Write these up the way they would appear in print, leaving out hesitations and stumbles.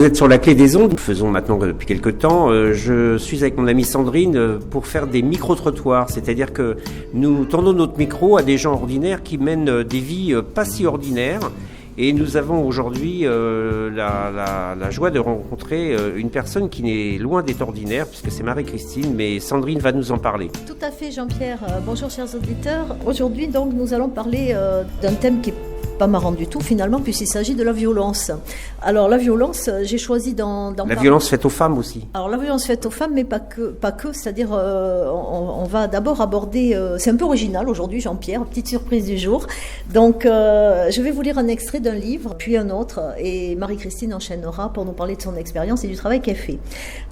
Vous êtes sur la clé des ondes, nous faisons maintenant depuis quelques temps. Je suis avec mon amie Sandrine pour faire des micro-trottoirs, c'est-à-dire que nous tendons notre micro à des gens ordinaires qui mènent des vies pas si ordinaires. Et nous avons aujourd'hui la joie de rencontrer une personne qui n'est loin d'être ordinaire, puisque c'est Marie-Christine, mais Sandrine va nous en parler. Tout à fait, Jean-Pierre. Bonjour, chers auditeurs. Aujourd'hui, donc, nous allons parler d'un thème qui est pas marrant du tout, finalement, puisqu'il s'agit de la violence. Alors, la violence, j'ai choisi d'en parler. La violence faite aux femmes aussi. Alors, la violence faite aux femmes, mais pas que. C'est-à-dire, on va d'abord aborder... c'est un peu original aujourd'hui, Jean-Pierre, petite surprise du jour. Donc, je vais vous lire un extrait d'un livre, puis un autre, et Marie-Christine enchaînera pour nous parler de son expérience et du travail qu'elle fait.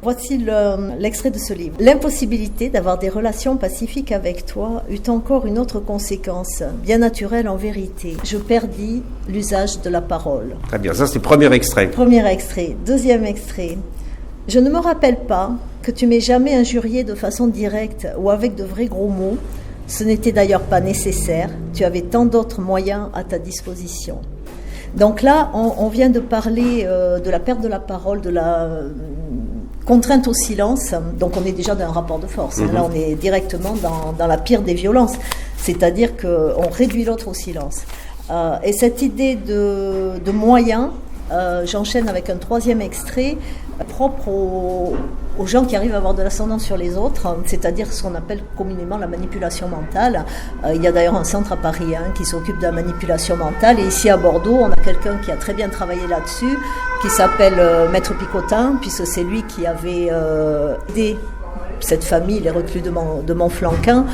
Voici l'extrait de ce livre. L'impossibilité d'avoir des relations pacifiques avec toi eut encore une autre conséquence, bien naturelle en vérité. Je perdis l'usage de la parole. Très bien, ça c'est le premier extrait. Premier extrait. Deuxième extrait. Je ne me rappelle pas que tu m'aies jamais injurié de façon directe ou avec de vrais gros mots. Ce n'était d'ailleurs pas nécessaire. Tu avais tant d'autres moyens à ta disposition. Donc là, on vient de parler de la perte de la parole, de la contrainte au silence. Donc on est déjà dans un rapport de force. Là, on est directement dans la pire des violences. C'est-à-dire qu'on réduit l'autre au silence. Et cette idée de moyens, j'enchaîne avec un troisième extrait propre aux gens qui arrivent à avoir de l'ascendant sur les autres, c'est-à-dire ce qu'on appelle communément la manipulation mentale. Il y a d'ailleurs un centre à Paris qui s'occupe de la manipulation mentale, et ici à Bordeaux, on a quelqu'un qui a très bien travaillé là-dessus, qui s'appelle Maître Picotin, puisque c'est lui qui avait aidé cette famille, les reclus de Montflanquin,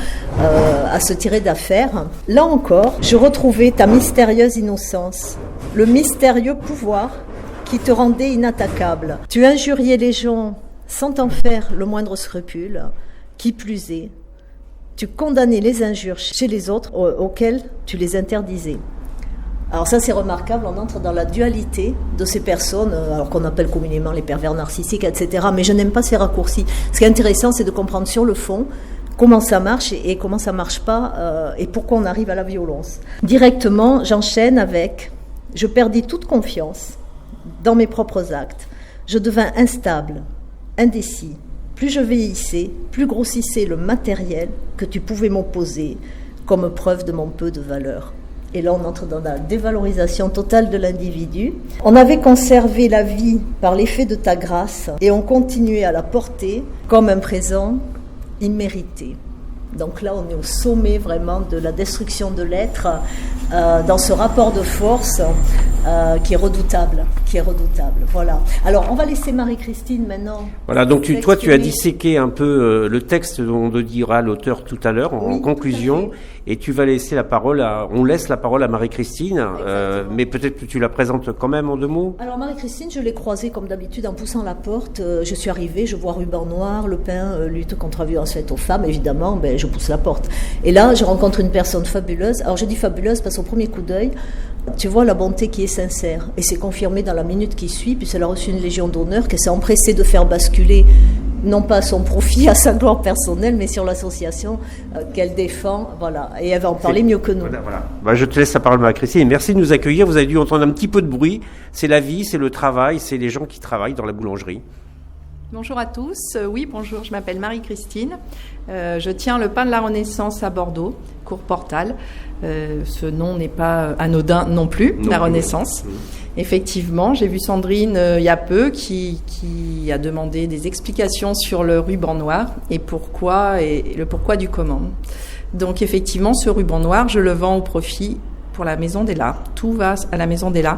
à se tirer d'affaire. Là encore, je retrouvais ta mystérieuse innocence, le mystérieux pouvoir qui te rendait inattaquable. Tu injuriais les gens sans t'en faire le moindre scrupule. Qui plus est, tu condamnais les injures chez les autres auxquelles tu les interdisais. Alors ça c'est remarquable, on entre dans la dualité de ces personnes, alors qu'on appelle communément les pervers narcissiques, etc. Mais je n'aime pas ces raccourcis. Ce qui est intéressant, c'est de comprendre sur le fond comment ça marche et comment ça marche pas, et pourquoi on arrive à la violence. Directement, j'enchaîne avec « Je perdis toute confiance dans mes propres actes. Je devins instable, indécis. Plus je vieillissais, plus grossissait le matériel que tu pouvais m'opposer comme preuve de mon peu de valeur. » Et là, on entre dans la dévalorisation totale de l'individu. On avait conservé la vie par l'effet de ta grâce et on continuait à la porter comme un présent immérité. Donc là, on est au sommet vraiment de la destruction de l'être, dans ce rapport de force qui est redoutable. Voilà. Alors, on va laisser Marie-Christine maintenant. Voilà, donc toi, tu as disséqué un peu le texte dont on dira l'auteur tout à l'heure, en conclusion, et tu vas laisser la parole on laisse la parole à Marie-Christine, mais peut-être que tu la présentes quand même en deux mots. Alors, Marie-Christine, je l'ai croisée comme d'habitude en poussant la porte. Je suis arrivée, je vois ruban noir, Le Pen, lutte contre la violence faite aux femmes, évidemment, je pousse la porte. Et là, je rencontre une personne fabuleuse. Alors, je dis fabuleuse parce qu'au premier coup d'œil, tu vois la bonté qui est sincère. Et c'est confirmé dans la minute qui suit, puisqu'elle a reçu une Légion d'honneur qu'elle s'est empressée de faire basculer, non pas à son profit, à sa gloire personnelle, mais sur l'association qu'elle défend. Voilà. Et elle va en parler mieux que nous. Voilà. Je te laisse la parole, Marie-Christine. Et merci de nous accueillir. Vous avez dû entendre un petit peu de bruit. C'est la vie, c'est le travail, c'est les gens qui travaillent dans la boulangerie. Bonjour à tous. Oui, bonjour, je m'appelle Marie-Christine. Je tiens le pain de la Renaissance à Bordeaux, cours Portal. Ce nom n'est pas anodin non plus, la Renaissance. Effectivement, j'ai vu Sandrine il y a peu qui a demandé des explications sur le ruban noir et le pourquoi du comment. Donc effectivement, ce ruban noir, je le vends au profit pour la Maison des Las. Tout va à la Maison des Las.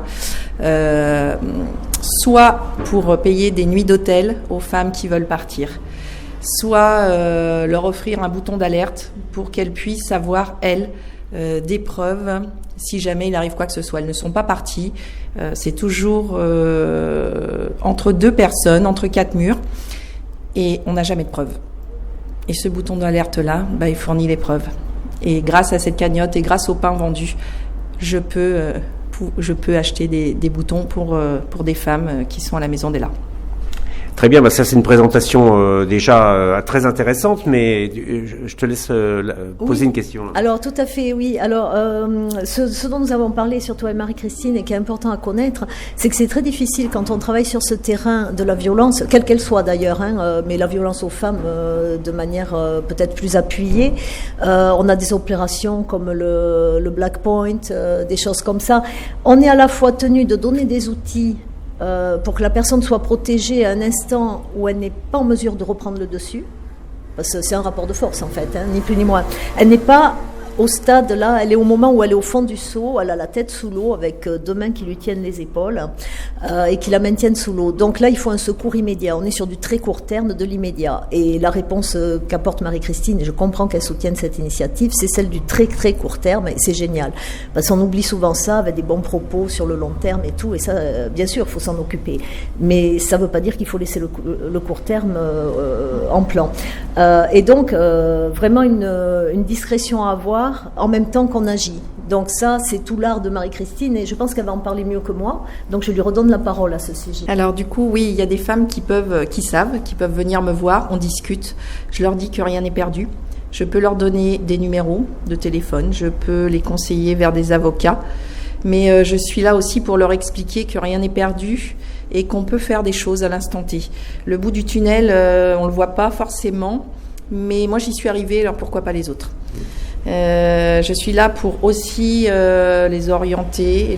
Soit pour payer des nuits d'hôtel aux femmes qui veulent partir, soit leur offrir un bouton d'alerte pour qu'elles puissent avoir, elles, des preuves si jamais il arrive quoi que ce soit. Elles ne sont pas parties. C'est toujours entre deux personnes, entre quatre murs, et on n'a jamais de preuves. Et ce bouton d'alerte-là, il fournit les preuves. Et grâce à cette cagnotte et grâce au pain vendu, je peux acheter des boutons pour des femmes qui sont à la Maison des Las. Très bien, ça c'est une présentation déjà très intéressante, mais je te laisse poser une question. Là. Alors tout à fait, oui. Alors ce dont nous avons parlé surtout avec Marie-Christine et qui est important à connaître, c'est que c'est très difficile quand on travaille sur ce terrain de la violence, quelle qu'elle soit d'ailleurs, mais la violence aux femmes de manière peut-être plus appuyée. On a des opérations comme le Black Point, des choses comme ça. On est à la fois tenu de donner des outils pour que la personne soit protégée à un instant où elle n'est pas en mesure de reprendre le dessus, parce que c'est un rapport de force en fait, ni plus ni moins. Elle n'est pas au stade là, elle est au moment où elle est au fond du seau, elle a la tête sous l'eau avec deux mains qui lui tiennent les épaules et qui la maintiennent sous l'eau. Donc là, il faut un secours immédiat. On est sur du très court terme, de l'immédiat. Et la réponse qu'apporte Marie-Christine, et je comprends qu'elle soutienne cette initiative, c'est celle du très très court terme et c'est génial. Parce qu'on oublie souvent ça avec des bons propos sur le long terme et tout. Et ça, bien sûr, il faut s'en occuper. Mais ça ne veut pas dire qu'il faut laisser le court terme en plan. Et donc, vraiment une discrétion à avoir en même temps qu'on agit. Donc ça, c'est tout l'art de Marie-Christine et je pense qu'elle va en parler mieux que moi. Donc je lui redonne la parole à ce sujet. Alors du coup, oui, il y a des femmes qui peuvent venir me voir, on discute. Je leur dis que rien n'est perdu. Je peux leur donner des numéros de téléphone, je peux les conseiller vers des avocats. Mais je suis là aussi pour leur expliquer que rien n'est perdu et qu'on peut faire des choses à l'instant T. Le bout du tunnel, on ne le voit pas forcément, mais moi j'y suis arrivée, alors pourquoi pas les autres ? Je suis là pour aussi les orienter,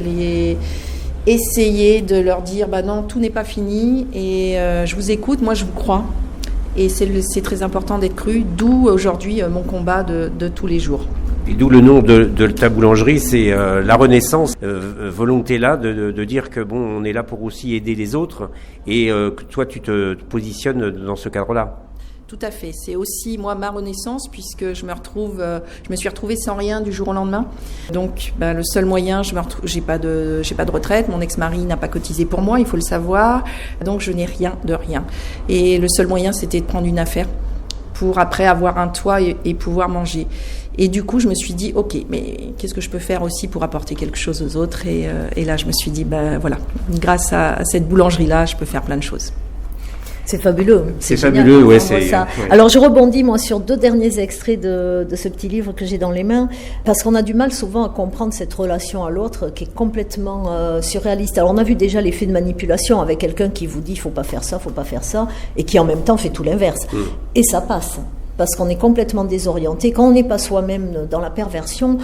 essayer de leur dire non, tout n'est pas fini et je vous écoute, moi je vous crois et c'est très important d'être cru, d'où aujourd'hui mon combat de tous les jours. Et d'où le nom de ta boulangerie, c'est la Renaissance, volonté là de dire que on est là pour aussi aider les autres et que toi tu te positionnes dans ce cadre-là. Tout à fait. C'est aussi, moi, ma renaissance, puisque je me suis retrouvée sans rien du jour au lendemain. Donc, le seul moyen, j'ai pas de retraite. Mon ex-mari n'a pas cotisé pour moi, il faut le savoir. Donc, je n'ai rien de rien. Et le seul moyen, c'était de prendre une affaire pour après avoir un toit et pouvoir manger. Et du coup, je me suis dit, ok, mais qu'est-ce que je peux faire aussi pour apporter quelque chose aux autres ? Et là, je me suis dit, voilà, grâce à cette boulangerie-là, je peux faire plein de choses. C'est fabuleux. C'est fabuleux, ouais. Ça. Ouais. Alors je rebondis moi sur deux derniers extraits de ce petit livre que j'ai dans les mains, parce qu'on a du mal souvent à comprendre cette relation à l'autre qui est complètement surréaliste. Alors on a vu déjà l'effet de manipulation avec quelqu'un qui vous dit faut pas faire ça, et qui en même temps fait tout l'inverse. Et ça passe. Parce qu'on est complètement désorienté. Quand on n'est pas soi-même dans la perversion,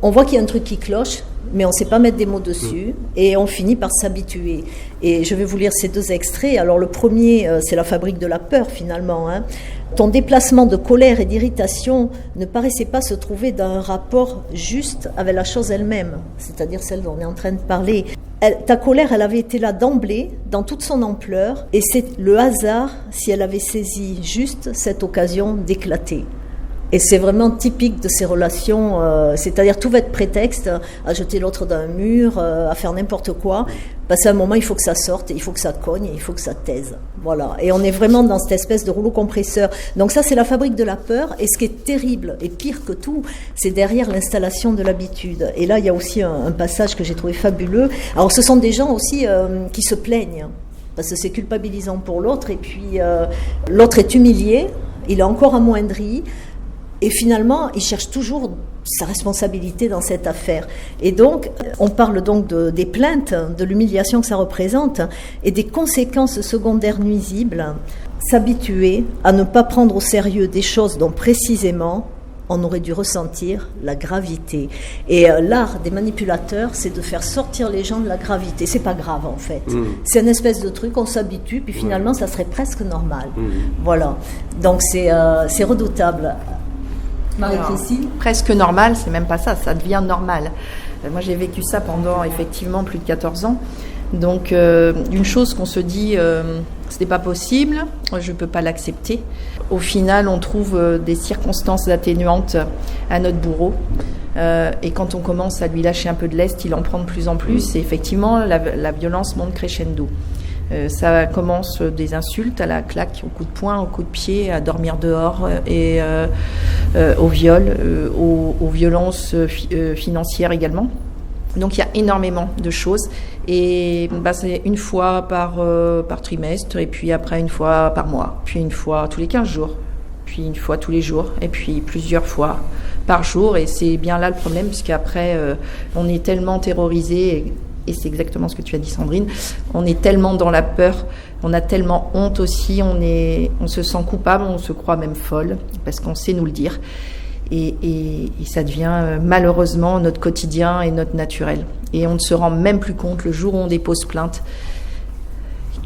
on voit qu'il y a un truc qui cloche, mais on ne sait pas mettre des mots dessus, et on finit par s'habituer. Et je vais vous lire ces deux extraits. Alors le premier, c'est la fabrique de la peur finalement. Ton déplacement de colère et d'irritation ne paraissait pas se trouver dans un rapport juste avec la chose elle-même, c'est-à-dire celle dont on est en train de parler. Ta colère, elle avait été là d'emblée, dans toute son ampleur, et c'est le hasard si elle avait saisi juste cette occasion d'éclater. Et c'est vraiment typique de ces relations, c'est-à-dire tout va être prétexte à jeter l'autre d'un mur, à faire n'importe quoi, parce qu'à un moment il faut que ça sorte, il faut que ça cogne, il faut que ça taise. Voilà. Et on est vraiment dans cette espèce de rouleau compresseur. Donc ça c'est la fabrique de la peur, et ce qui est terrible, et pire que tout, c'est derrière l'installation de l'habitude. Et là il y a aussi un passage que j'ai trouvé fabuleux. Alors ce sont des gens aussi qui se plaignent, parce que c'est culpabilisant pour l'autre, et puis l'autre est humilié, il est encore amoindri, et finalement, il cherche toujours sa responsabilité dans cette affaire. Et donc, on parle donc des plaintes, de l'humiliation que ça représente et des conséquences secondaires nuisibles. S'habituer à ne pas prendre au sérieux des choses dont précisément on aurait dû ressentir la gravité. Et l'art des manipulateurs, c'est de faire sortir les gens de la gravité. C'est pas grave en fait. C'est une espèce de truc, on s'habitue, puis finalement, ça serait presque normal. Voilà. Donc c'est redoutable. Marie-Christine ? Presque normal, c'est même pas ça, ça devient normal. Moi, j'ai vécu ça pendant effectivement plus de 14 ans. Donc, une chose qu'on se dit, ce n'est pas possible, je ne peux pas l'accepter. Au final, on trouve des circonstances atténuantes à notre bourreau. Et quand on commence à lui lâcher un peu de lest, il en prend de plus en plus. Et effectivement, la violence monte crescendo. Ça commence des insultes à la claque, au coup de poing, au coup de pied, à dormir dehors et au viol, aux violences financières également. Donc il y a énormément de choses et c'est une fois par trimestre et puis après une fois par mois, puis une fois tous les 15 jours, puis une fois tous les jours et puis plusieurs fois par jour et c'est bien là le problème puisqu'après on est tellement terrorisé et c'est exactement ce que tu as dit Sandrine, on est tellement dans la peur, on a tellement honte aussi, on se sent coupable, on se croit même folle parce qu'on sait nous le dire. Et ça devient malheureusement notre quotidien et notre naturel. Et on ne se rend même plus compte le jour où on dépose plainte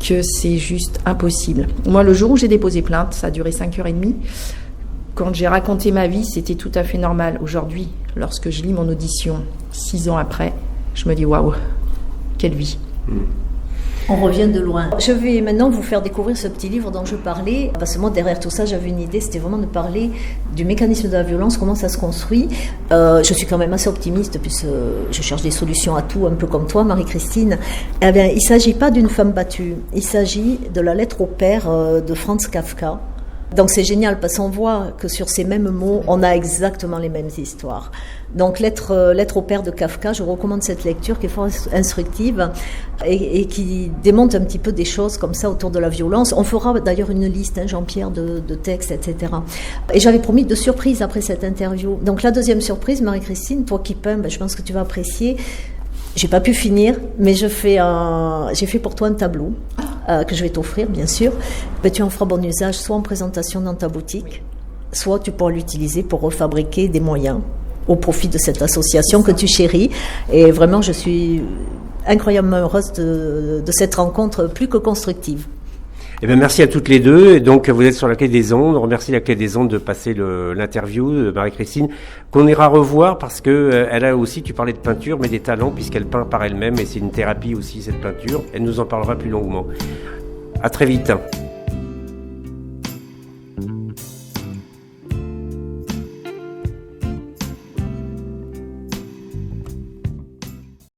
que c'est juste impossible. Moi, le jour où j'ai déposé plainte, ça a duré 5h30. Quand j'ai raconté ma vie, c'était tout à fait normal. Aujourd'hui, lorsque je lis mon audition 6 ans après, je me dis waouh, quelle vie. On revient de loin. Je vais maintenant vous faire découvrir ce petit livre dont je parlais, parce que moi derrière tout ça j'avais une idée, c'était vraiment de parler du mécanisme de la violence, comment ça se construit. Je suis quand même assez optimiste puisque je cherche des solutions à tout, un peu comme toi Marie-Christine. Eh bien, il ne s'agit pas d'une femme battue, il s'agit de la lettre au père de Franz Kafka. Donc c'est génial parce qu'on voit que sur ces mêmes mots, on a exactement les mêmes histoires. Donc lettre au père de Kafka, je recommande cette lecture qui est fort instructive et qui démonte un petit peu des choses comme ça autour de la violence. On fera d'ailleurs une liste, Jean-Pierre, de textes, etc. Et j'avais promis 2 surprises après cette interview. Donc la deuxième surprise, Marie-Christine, toi qui peins, je pense que tu vas apprécier. J'ai pas pu finir, mais j'ai fait pour toi un tableau que je vais t'offrir, bien sûr. Mais tu en feras bon usage, soit en présentation dans ta boutique, soit tu pourras l'utiliser pour refabriquer des moyens au profit de cette association que tu chéris. Et vraiment, je suis incroyablement heureuse de cette rencontre plus que constructive. Eh bien, merci à toutes les deux. Et donc, vous êtes sur la Clé des Ondes. On remercie la Clé des Ondes de passer l'interview de Marie-Christine, qu'on ira revoir parce que elle a aussi, tu parlais de peinture, mais des talents puisqu'elle peint par elle-même et c'est une thérapie aussi, cette peinture. Elle nous en parlera plus longuement. À très vite.